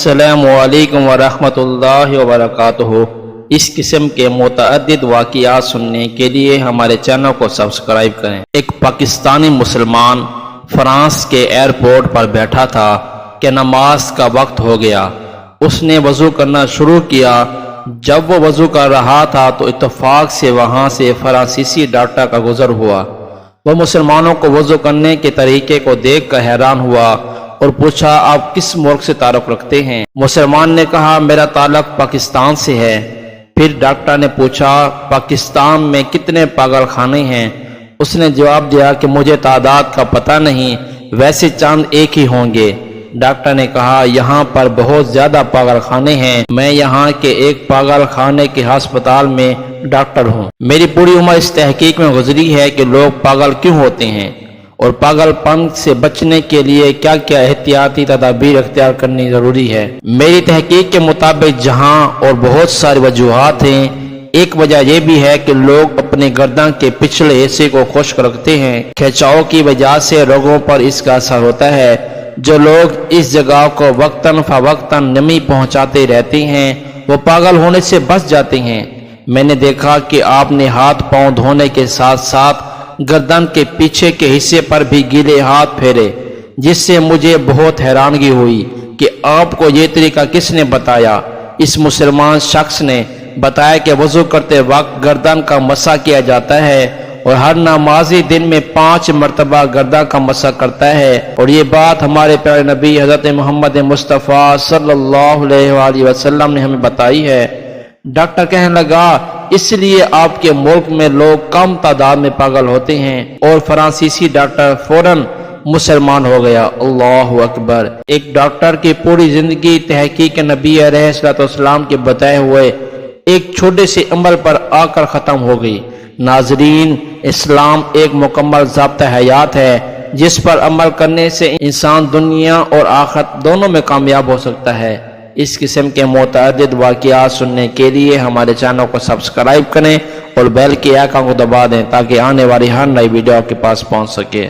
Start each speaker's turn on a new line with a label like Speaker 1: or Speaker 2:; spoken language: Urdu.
Speaker 1: السلام علیکم ورحمۃ اللہ وبرکاتہ۔ اس قسم کے متعدد واقعات سننے کے لیے ہمارے چینل کو سبسکرائب کریں۔ ایک پاکستانی مسلمان فرانس کے ایئرپورٹ پر بیٹھا تھا کہ نماز کا وقت ہو گیا۔ اس نے وضو کرنا شروع کیا۔ جب وہ وضو کر رہا تھا تو اتفاق سے وہاں سے فرانسیسی ڈاکٹر کا گزر ہوا۔ وہ مسلمانوں کو وضو کرنے کے طریقے کو دیکھ کر حیران ہوا اور پوچھا، آپ کس ملک سے تعلق رکھتے ہیں؟ مسلمان نے کہا، میرا تعلق پاکستان سے ہے۔ پھر ڈاکٹر نے پوچھا، پاکستان میں کتنے پاگل خانے ہیں؟ اس نے جواب دیا کہ مجھے تعداد کا پتہ نہیں، ویسے چاند ایک ہی ہوں گے۔ ڈاکٹر نے کہا، یہاں پر بہت زیادہ پاگل خانے ہیں، میں یہاں کے ایک پاگل خانے کے ہسپتال میں ڈاکٹر ہوں۔ میری پوری عمر اس تحقیق میں گزری ہے کہ لوگ پاگل کیوں ہوتے ہیں اور پاگل پن سے بچنے کے لیے کیا کیا احتیاطی تدابیر اختیار کرنی ضروری ہے۔ میری تحقیق کے مطابق جہاں اور بہت ساری وجوہات ہیں، ایک وجہ یہ بھی ہے کہ لوگ اپنے گردن کے پچھلے حصے کو خشک رکھتے ہیں۔ کھینچاؤ کی وجہ سے رگوں پر اس کا اثر ہوتا ہے۔ جو لوگ اس جگہ کو وقتاً فوقتاً نمی پہنچاتے رہتے ہیں وہ پاگل ہونے سے بچ جاتے ہیں۔ میں نے دیکھا کہ آپ نے ہاتھ پاؤں دھونے کے ساتھ ساتھ گردن کے پیچھے کے حصے پر بھی گیلے ہاتھ پھیرے، جس سے مجھے بہت حیرانگی ہوئی کہ آپ کو یہ طریقہ کس نے بتایا؟ اس مسلمان شخص نے بتایا کہ وضو کرتے وقت گردن کا مسح کیا جاتا ہے اور ہر نمازی دن میں 5 مرتبہ گردن کا مسح کرتا ہے، اور یہ بات ہمارے پیارے نبی حضرت محمد مصطفیٰ صلی اللہ علیہ وآلہ وسلم نے ہمیں بتائی ہے۔ ڈاکٹر کہنے لگا، اس لیے آپ کے ملک میں لوگ کم تعداد میں پاگل ہوتے ہیں، اور فرانسیسی ڈاکٹر فوراً مسلمان ہو گیا۔ اللہ اکبر۔ ایک ڈاکٹر کی پوری زندگی تحقیق نبی علیہ السلام کے بتائے ہوئے ایک چھوٹے سے عمل پر آ کر ختم ہو گئی۔ ناظرین، اسلام ایک مکمل ضابطہ حیات ہے جس پر عمل کرنے سے انسان دنیا اور آخرت دونوں میں کامیاب ہو سکتا ہے۔ اس قسم کے متعدد واقعات سننے کے لیے ہمارے چینل کو سبسکرائب کریں اور بیل کے آئیکن کو دبا دیں تاکہ آنے والی ہر نئی ویڈیو آپ کے پاس پہنچ سکے۔